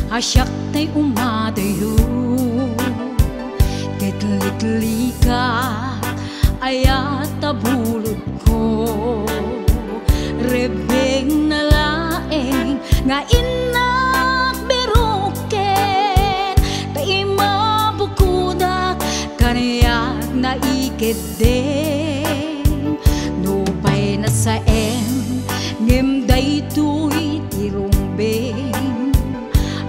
Asyak ta'y umadayo, kitlikli ka ayat tabulod ko. Rebeng na laeng nga inak biruken, ta'y mabukudak kanayak na ikideng. Nupay na saem ngem daytoy tirumbeng,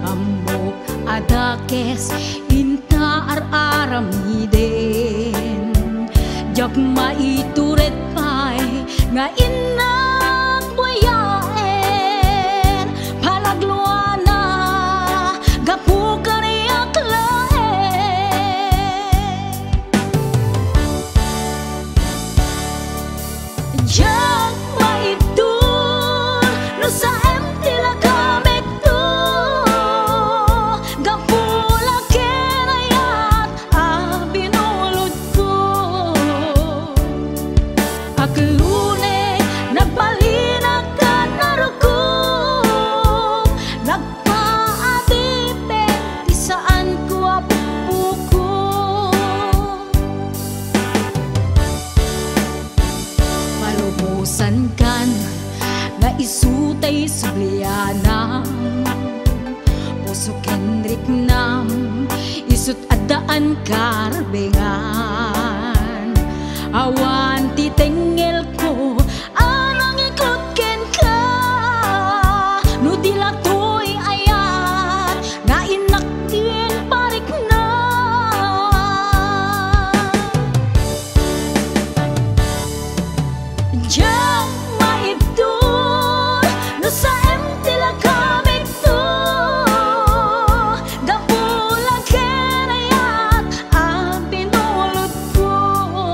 amok adakes inta ar-aramiden. Jak maituret pay nga inak buyaen, palagluana gapu kaniyak laen. Jak maitur no sa emtila kamek to, gapu laken ayat abinulod ko. Aklune nagbalina ka narukom, nagpaadipin ti saan ko apuko. Palubusan kan nga isutay sublianam, puso kendrik nam isut adaan karbengan. Awan ti tengel ko anang iklot ken ka, no dilatoy ayat nga inaktin parik na. Jak maibdol no sa emtila kamik to, gapulang ken ayat ang pinulot ko.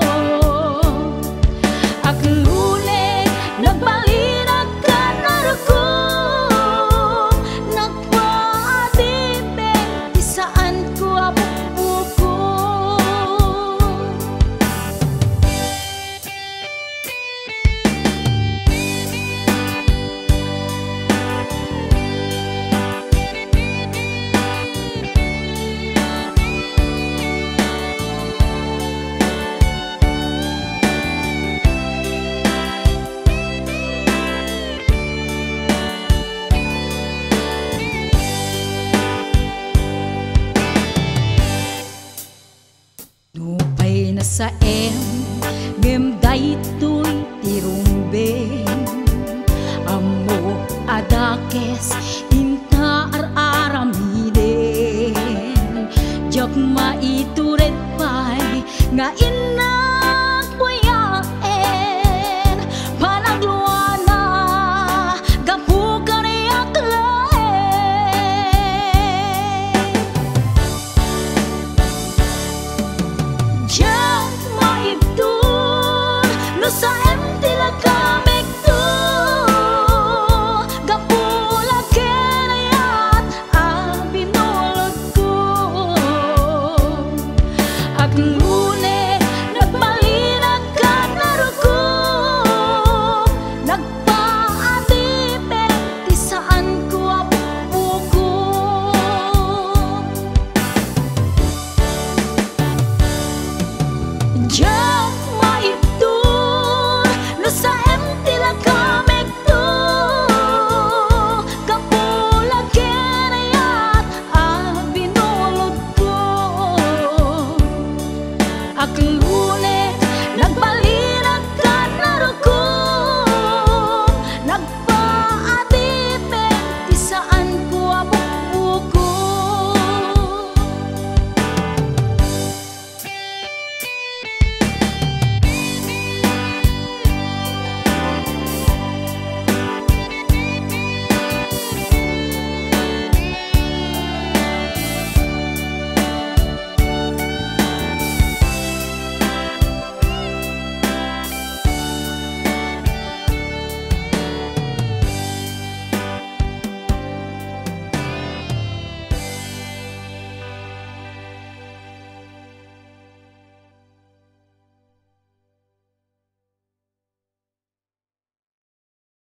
Aklune nagbalina ka narukom, nagpaadipin ti saan ko apuko. Nupay na sa em